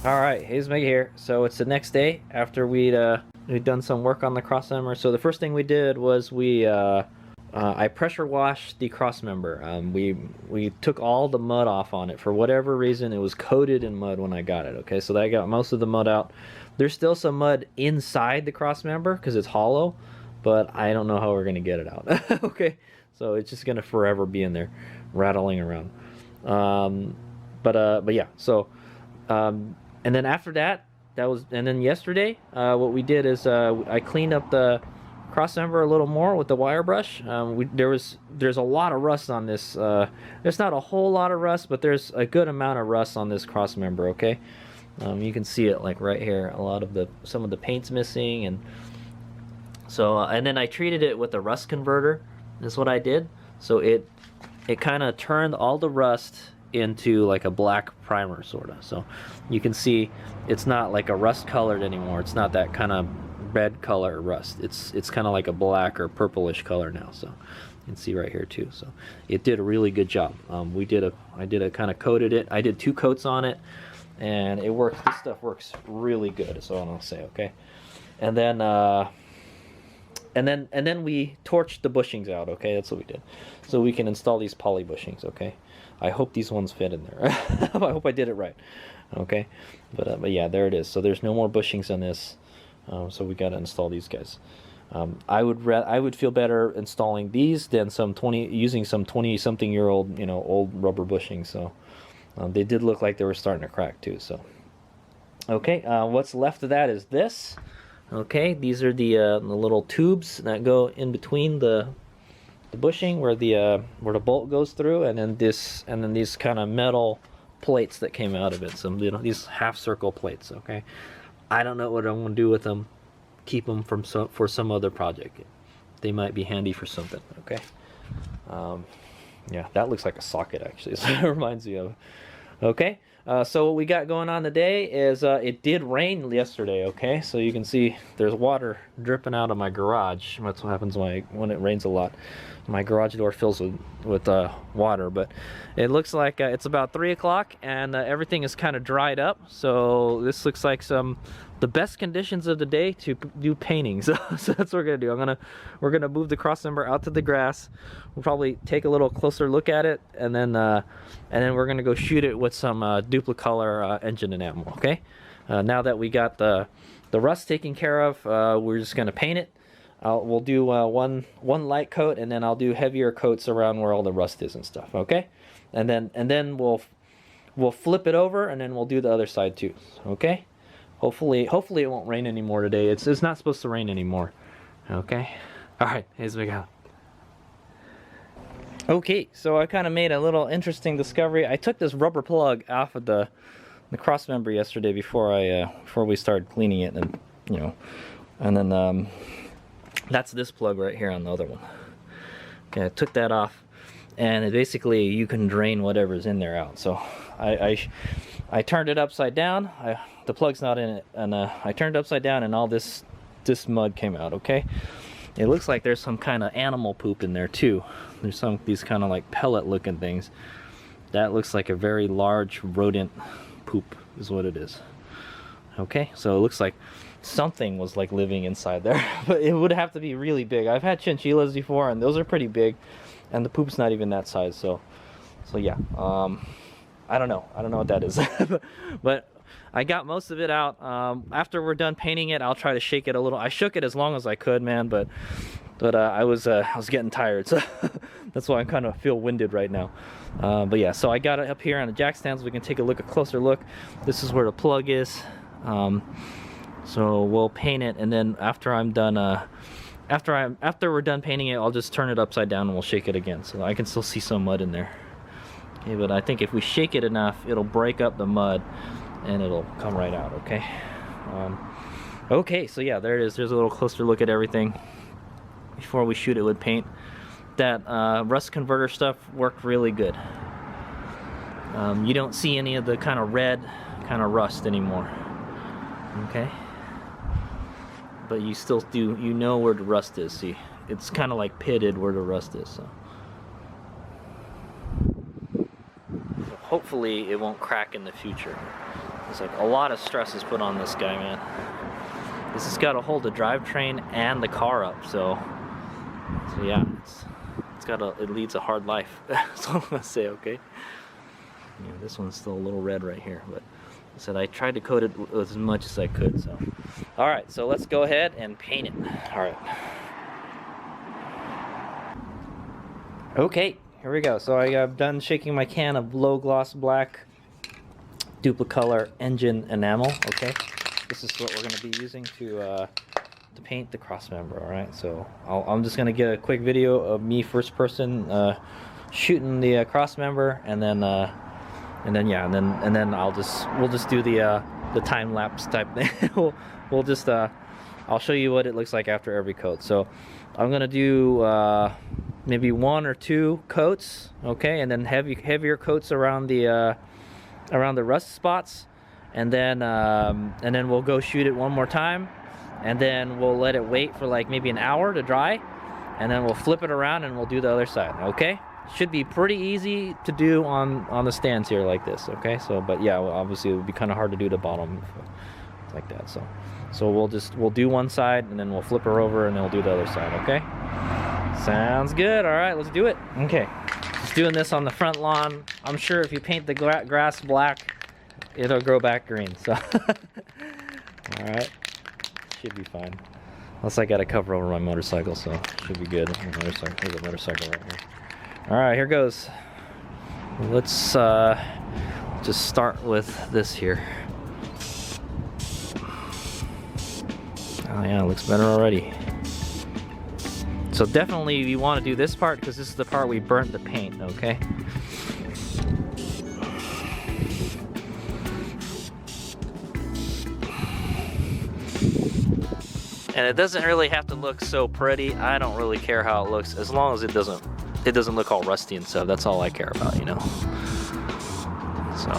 All right, Hayes Mega here. So it's the next day after we'd done some work on the Crossmember. So the first thing we did was I pressure washed the Crossmember. We took all the mud off on it. For whatever reason, it was coated in mud when I got it. Okay, so that got most of the mud out. There's still some mud inside the Crossmember because it's hollow, but I don't know how we're gonna get it out. Okay, so it's just gonna forever be in there, rattling around. But yeah. So. And then after that, and then yesterday, what we did is I cleaned up the Crossmember a little more with the wire brush. There's a lot of rust on this. There's not a whole lot of rust, but there's a good amount of rust on this Crossmember. Okay, you can see it like right here. Some of the paint's missing, and so and then I treated it with a rust converter. That's what I did. So it kind of turned all the rust into like a black primer sort of. So you can see it's not like a rust colored anymore. It's not that kind of red color rust. It's kind of like a black or purplish color now. So you can see right here too. So it did a really good job. I kind of coated it. I did 2 coats on it, and it works. This stuff works really good. Is all I'll say. Okay, and then we torched the bushings out. Okay, that's what we did. So we can install these poly bushings. Okay. I hope these ones fit in there. I hope I did it right. Okay, but yeah, there it is. So there's no more bushings on this. So we got to install these guys. I would feel better installing these than using some 20-something-year-old old rubber bushings. So they did look like they were starting to crack too. So okay, what's left of that is this. Okay, these are the little tubes that go in between the bushing where the bolt goes through, and then these kind of metal plates that came out of it. These half circle plates. Okay, I don't know what I'm gonna do with them. Keep them for some other project. They might be handy for something. Okay. Yeah, that looks like a socket actually. So it reminds me of. Okay. So what we got going on today is it did rain yesterday. Okay, so you can see there's water dripping out of my garage. That's what happens when it rains a lot. My garage door fills with water, but it looks like it's about 3 o'clock and everything is kind of dried up. So this looks like the best conditions of the day to do painting. So that's what we're gonna do. We're gonna move the Crossmember out to the grass. We'll probably take a little closer look at it, and then we're gonna go shoot it with some Duplicolor engine enamel. Okay. Now that we got the rust taken care of, we're just gonna paint it. We'll do one light coat, and then I'll do heavier coats around where all the rust is and stuff. Okay, and then we'll flip it over, and then we'll do the other side too. Okay, hopefully it won't rain anymore today. It's not supposed to rain anymore. Okay, all right, here's what we got. Okay, so I kind of made a little interesting discovery. I took this rubber plug off of the Crossmember yesterday before we started cleaning it, and then that's this plug right here on the other one. Okay, I took that off, and basically you can drain whatever's in there out. So I turned it upside down. The plug's not in it, and I turned it upside down, and all this mud came out. Okay, it looks like there's some kind of animal poop in there too. There's these kind of like pellet looking things. That looks like a very large rodent poop is what it is. Okay, so it looks like something was like living inside there, but it would have to be really big. I've had chinchillas before, and those are pretty big, and the poop's not even that size. So yeah, I don't know what that is. But I got most of it out. After we're done painting it, I'll try to shake it a little. I shook it as long as I could, man, but I was getting tired, so that's why I kind of feel winded right now. But yeah, so I got it up here on the jack stand so we can take a closer look. This is where the plug is. So we'll paint it, and then after I'm done, after we're done painting it, I'll just turn it upside down and we'll shake it again, so I can still see some mud in there. Okay, but I think if we shake it enough, it'll break up the mud and it'll come right out. Okay. Okay, so yeah, there it is. There's a little closer look at everything before we shoot it with paint. That rust converter stuff worked really good. You don't see any of the kind of red kind of rust anymore. Okay, but you still do, you know where the rust is. See, it's kind of like pitted where the rust is. So hopefully it won't crack in the future. It's like a lot of stress is put on this guy, man. This has got to hold the drivetrain and the car up, so yeah, it leads a hard life. That's all I'm gonna say, okay? Yeah, this one's still a little red right here, but I said I tried to coat it as much as I could, so. All right, so let's go ahead and paint it. All right. Okay, here we go. So I've done shaking my can of low gloss black Duplicolor engine enamel, okay? This is what we're gonna be using to paint the Crossmember, all right? So I'm just gonna get a quick video of me first person shooting the Crossmember, and then we'll just do the time lapse type thing. we'll just I'll show you what it looks like after every coat. So I'm gonna do maybe 1 or 2 coats, okay, and then heavier coats around the rust spots, and then we'll go shoot it one more time, and then we'll let it wait for like maybe an hour to dry, and then we'll flip it around and we'll do the other side, okay? Should be pretty easy to do on the stands here like this, okay? So, but yeah, well, obviously it would be kind of hard to do the bottom like that. So we'll do one side, and then we'll flip her over, and then we'll do the other side, okay? Sounds good. All right, let's do it. Okay, just doing this on the front lawn. I'm sure if you paint the grass black, it'll grow back green. So, all right, should be fine. Unless I got a cover over my motorcycle, so should be good. There's a motorcycle right here. All right, here goes. Let's just start with this here. Oh yeah, it looks better already. So definitely you want to do this part, because this is the part we burnt the paint, okay? And it doesn't really have to look so pretty. I don't really care how it looks, as long as it doesn't look all rusty and stuff. That's all I care about, you know. So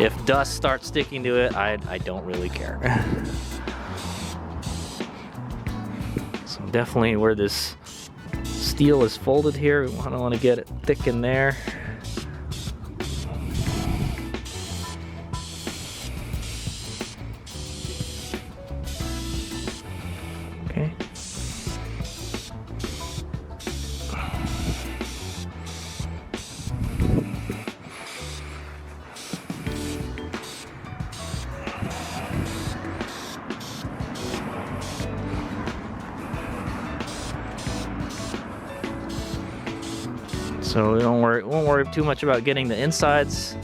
if dust starts sticking to it, I don't really care. So definitely where this steel is folded here, we want to get it thick in there. Okay. So we won't worry too much about getting the insides.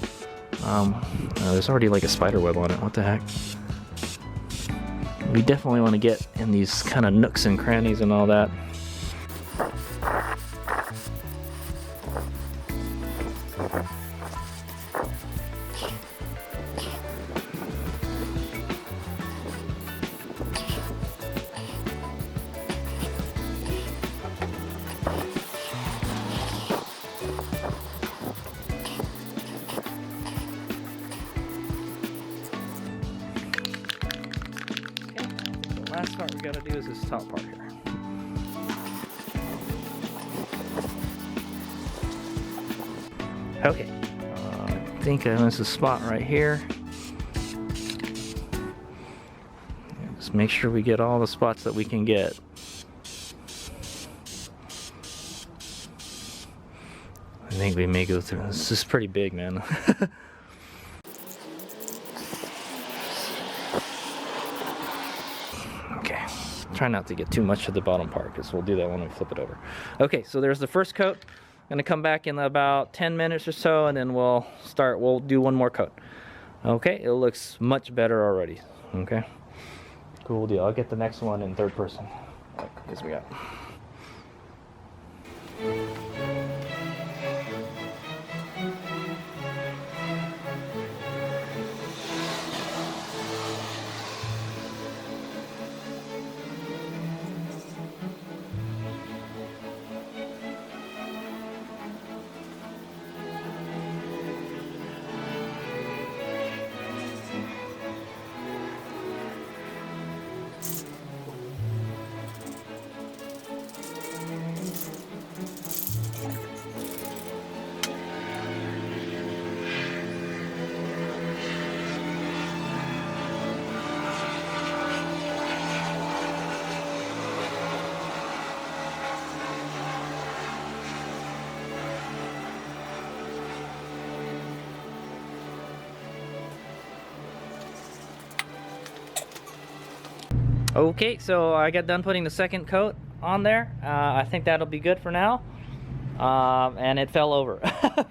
There's already like a spider web on it. What the heck? We definitely want to get in these kind of nooks and crannies and all that. Last part we gotta do is this top part here. Okay, I think I missed a spot right here. Just make sure we get all the spots that we can get. I think we may go through. This is pretty big, man. Okay, try not to get too much of the bottom part, because we'll do that when we flip it over. Okay, so there's the first coat. I'm gonna come back in about 10 minutes or so, and then we'll do one more coat. Okay, it looks much better already. Okay, cool deal. I'll get the next one in third person. Because we got. Okay, so I got done putting the second coat on there. I think that'll be good for now. And it fell over.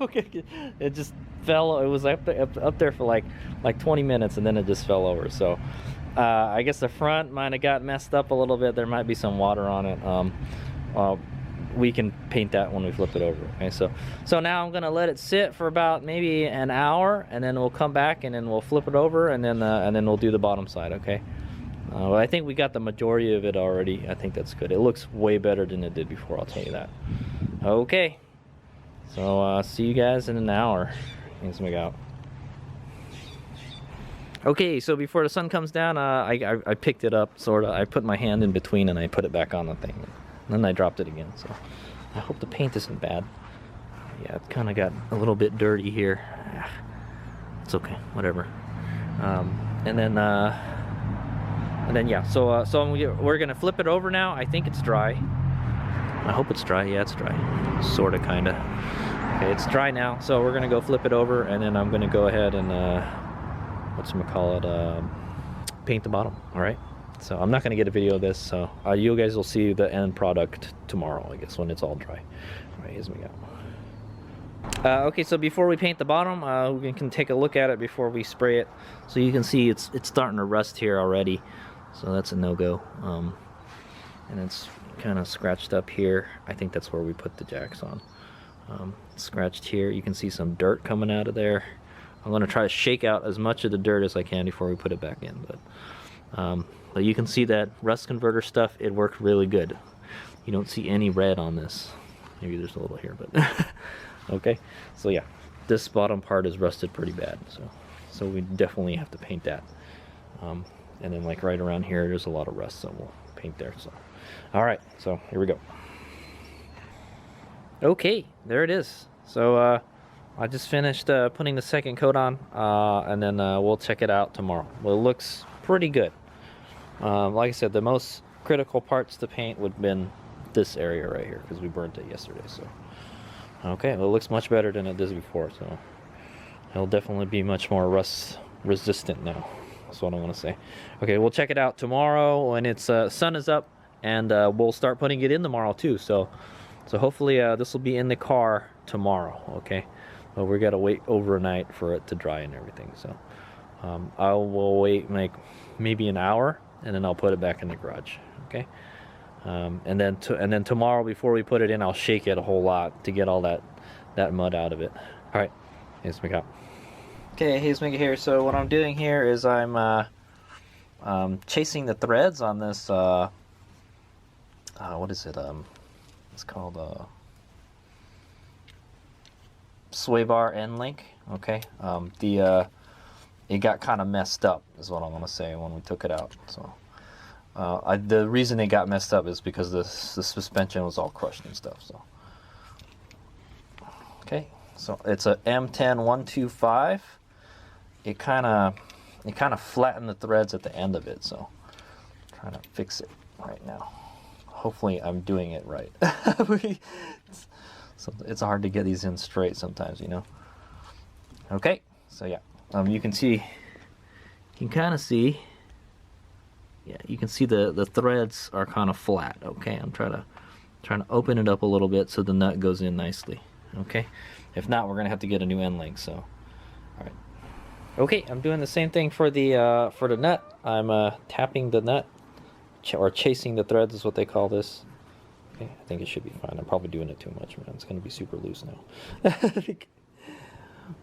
Okay, it just fell. It was up there for like 20 minutes, and then it just fell over. So I guess the front might have got messed up a little bit. There might be some water on it. We can paint that when we flip it over. Okay, so now I'm gonna let it sit for about maybe an hour, and then we'll come back and then we'll flip it over, and then we'll do the bottom side. Okay. I think we got the majority of it already. I think that's good. It looks way better than it did before, I'll tell you that. Okay, so see you guys in an hour. Let's make out. Okay, so before the sun comes down, I picked it up, sort of. I put my hand in between and I put it back on the thing. And then I dropped it again, so I hope the paint isn't bad. Yeah, it kind of got a little bit dirty here. It's okay, whatever. And then yeah, so we're gonna flip it over now. I think it's dry. I hope it's dry. Yeah, it's dry. Sort of, kind of. Okay, it's dry now. So we're gonna go flip it over, and then I'm gonna go ahead and paint the bottom. All right. So I'm not gonna get a video of this. So you guys will see the end product tomorrow, I guess, when it's all dry. All right, here's me go. Okay, so before we paint the bottom, we can take a look at it before we spray it. So you can see it's starting to rust here already. So that's a no-go. And it's kind of scratched up here. I think that's where we put the jacks on. Scratched here. You can see some dirt coming out of there. I'm going to try to shake out as much of the dirt as I can before we put it back in. But you can see that rust converter stuff, it worked really good. You don't see any red on this. Maybe there's a little here, but okay. So yeah, this bottom part is rusted pretty bad. So we definitely have to paint that. And then like right around here, there's a lot of rust, so we'll paint there. So, all right, so here we go. Okay, there it is. So I just finished putting the second coat on, and then we'll check it out tomorrow. Well, it looks pretty good. Like I said, the most critical parts to paint would have been this area right here, because we burnt it yesterday. So, okay, well, it looks much better than it did before. So it'll definitely be much more rust resistant now. That's what I want to say. Okay, we'll check it out tomorrow when it's sun is up, and we'll start putting it in tomorrow too. So hopefully this will be in the car tomorrow. Okay, but we gotta wait overnight for it to dry and everything. So I will wait like maybe an hour, and then I'll put it back in the garage. Okay, and then tomorrow before we put it in, I'll shake it a whole lot to get all that mud out of it. All right, let's make up. Okay, here's Mega here. So what I'm doing here is I'm chasing the threads on this, what is it? It's called sway bar end link. Okay, it got kind of messed up, is what I want to say, when we took it out. So the reason it got messed up is because the suspension was all crushed and stuff. So okay, so it's a M10-125. It kind of flattened the threads at the end of it, so I'm trying to fix it right now. Hopefully I'm doing it right. So it's hard to get these in straight sometimes, you know. Okay, so yeah, you can see, you can kind of see, yeah, you can see the threads are kind of flat. Okay, I'm trying to open it up a little bit so the nut goes in nicely. Okay, if not, we're gonna have to get a new end link. So, all right. Okay, I'm doing the same thing for the nut. I'm tapping the nut, or chasing the threads is what they call this. Okay, I think it should be fine. I'm probably doing it too much, man. It's gonna be super loose now.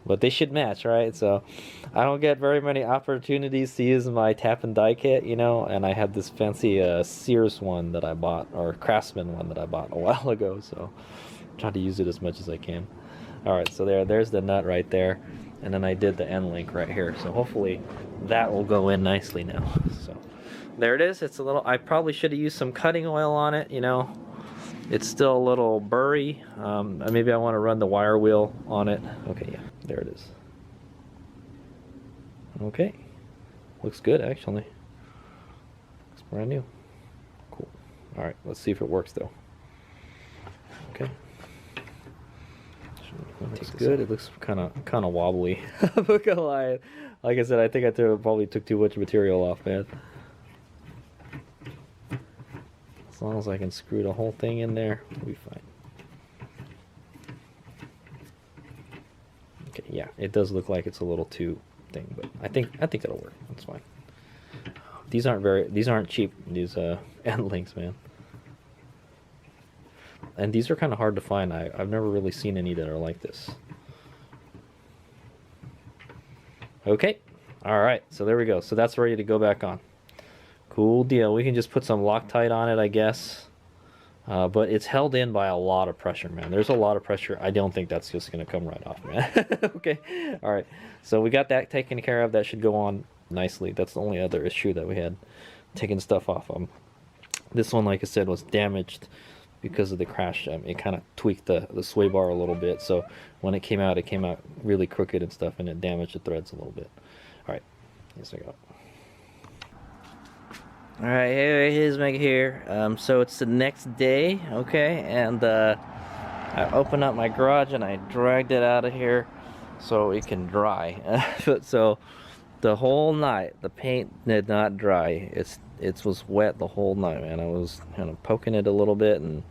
But they should match, right? So I don't get very many opportunities to use my tap and die kit, you know, and I had this fancy Sears one that I bought, or Craftsman one that I bought a while ago, so I'm trying to use it as much as I can. All right, so there's the nut right there. And then I did the end link right here. So hopefully that will go in nicely now. So there it is. It's a little, I probably should have used some cutting oil on it, you know. It's still a little burry. Maybe I want to run the wire wheel on it. Okay, yeah, there it is. Okay, looks good actually. Looks brand new. Cool. All right, let's see if it works though. Okay. Looks good. It looks kind of wobbly. I'm not gonna lie. Like I said, I think I probably took too much material off, man. As long as I can screw the whole thing in there, we'll be fine. Okay, yeah, it does look like it's a little too thing, but I think it'll work. That's fine. These aren't cheap, these end links, man. And these are kind of hard to find. I've never really seen any that are like this. Okay, all right, so there we go. So that's ready to go back on. Cool deal. We can just put some Loctite on it, I guess. But it's held in by a lot of pressure, man. There's a lot of pressure. I don't think that's just going to come right off, man. Okay, all right. So we got that taken care of. That should go on nicely. That's the only other issue that we had, taking stuff off. This one, like I said, was damaged because of the crash. It kind of tweaked the sway bar a little bit. So when it came out really crooked and stuff, and it damaged the threads a little bit. All right, here's we go. All right, hey, here's Meg here. So it's the next day, okay, and I opened up my garage and I dragged it out of here so it can dry. So the whole night the paint did not dry. It was wet the whole night, man. I was kind of poking it a little bit and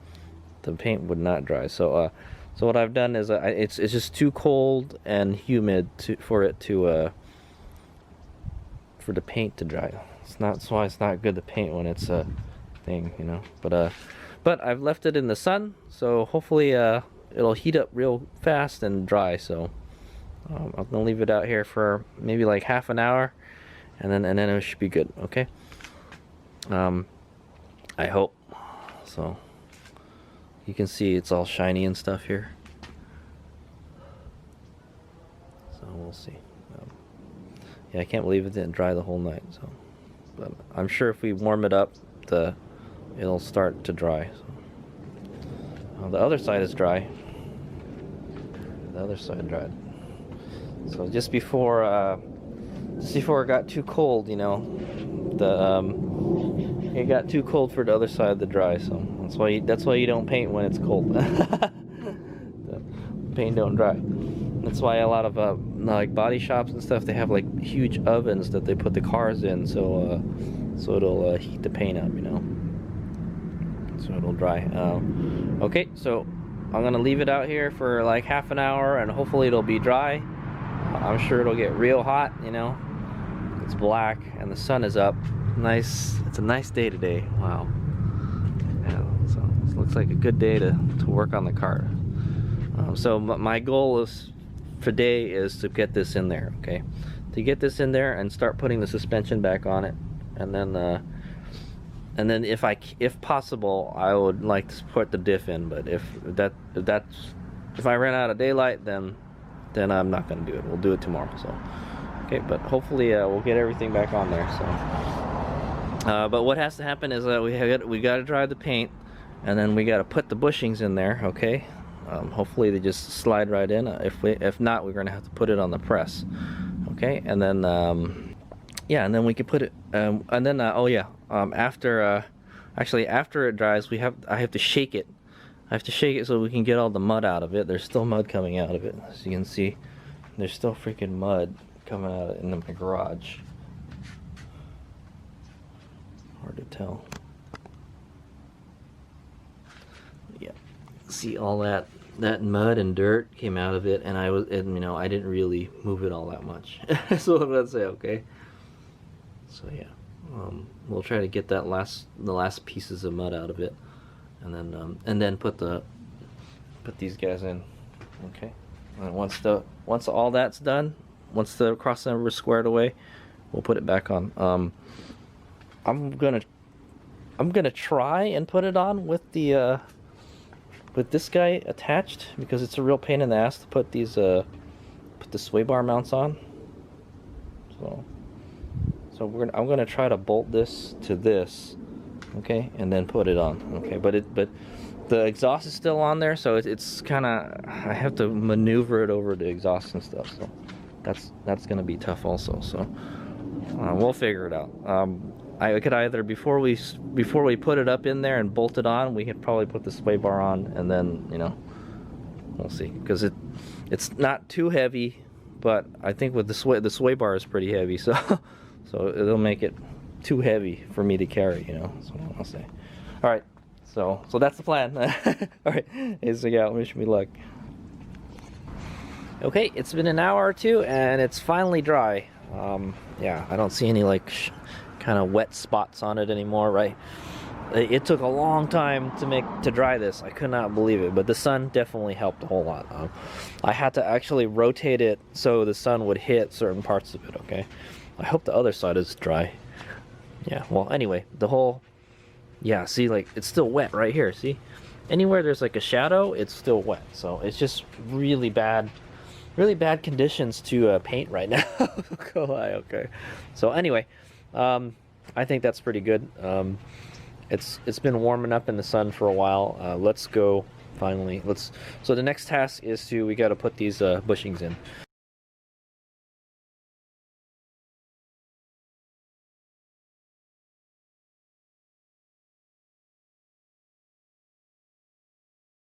the paint would not dry. So so what I've done is it's just too cold and humid for the paint to dry. That's why it's not good to paint when it's a thing, you know. But I've left it in the sun, so hopefully it'll heat up real fast and dry. So I'm gonna leave it out here for maybe like half an hour, and then it should be good. Okay. I hope. So you can see it's all shiny and stuff here. So we'll see. Yeah, I can't believe it didn't dry the whole night. So. But I'm sure if we warm it up, it'll start to dry. So, the other side is dry. The other side dried. So just before it got too cold, you know, it got too cold for the other side to dry. So that's why you don't paint when it's cold. The paint don't dry. That's why a lot of like body shops and stuff, they have like huge ovens that they put the cars in, so it'll heat the paint up, you know, so it'll dry. Okay, so I'm gonna leave it out here for like half an hour, and hopefully it'll be dry. I'm sure it'll get real hot, you know. It's black and the sun is up. Nice. It's a nice day today. Wow. Yeah, so it looks like a good day to work on the car. So my goal is today is to get this in there, okay? To get this in there and start putting the suspension back on it, and then if possible, I would like to put the diff in. But if I ran out of daylight, then I'm not gonna do it. We'll do it tomorrow. So okay, but hopefully we'll get everything back on there. So but what has to happen is we got to dry the paint, and then we got to put the bushings in there, okay? Hopefully they just slide right in. If not, we're gonna have to put it on the press, okay? And then yeah, and then we can put it and then oh yeah, after it dries, I have to shake it. I have to shake it so we can get all the mud out of it. There's still mud coming out of it, as you can see. There's still freaking mud coming out into my garage. Hard to tell. Yeah, see all that mud and dirt came out of it, and you know, I didn't really move it all that much. That's what I'm gonna say, okay? So yeah, we'll try to get the last pieces of mud out of it, and then put these guys in, okay? And once all that's done, once the Crossmember is squared away, we'll put it back on. I'm gonna try and put it on with this guy attached, because it's a real pain in the ass to put these put the sway bar mounts on. So I'm gonna try to bolt this to this, okay, and then put it on, okay. But the exhaust is still on there, so it's kind of, I have to maneuver it over the exhaust and stuff. So that's gonna be tough also. So we'll figure it out. I could either, before we put it up in there and bolt it on, we could probably put the sway bar on, and then, you know, we'll see, because it's not too heavy, but I think with the sway bar is pretty heavy, so so it'll make it too heavy for me to carry, you know. So I'll say. All right, So that's the plan. All right, hey, so yeah, wish me luck. Okay, it's been an hour or two, and it's finally dry. Yeah, I don't see any like kind of wet spots on it anymore, right? It took a long time to dry this. I could not believe it, but the sun definitely helped a whole lot. I had to actually rotate it so the sun would hit certain parts of it. Okay, I hope the other side is dry. Yeah. Well, anyway, the whole, yeah. See, like it's still wet right here. See, anywhere there's like a shadow, it's still wet. So it's just really bad conditions to paint right now. Okay. So anyway, I think that's pretty good. It's been warming up in the sun for a while. Let's go finally. So the next task is we got to put these bushings in.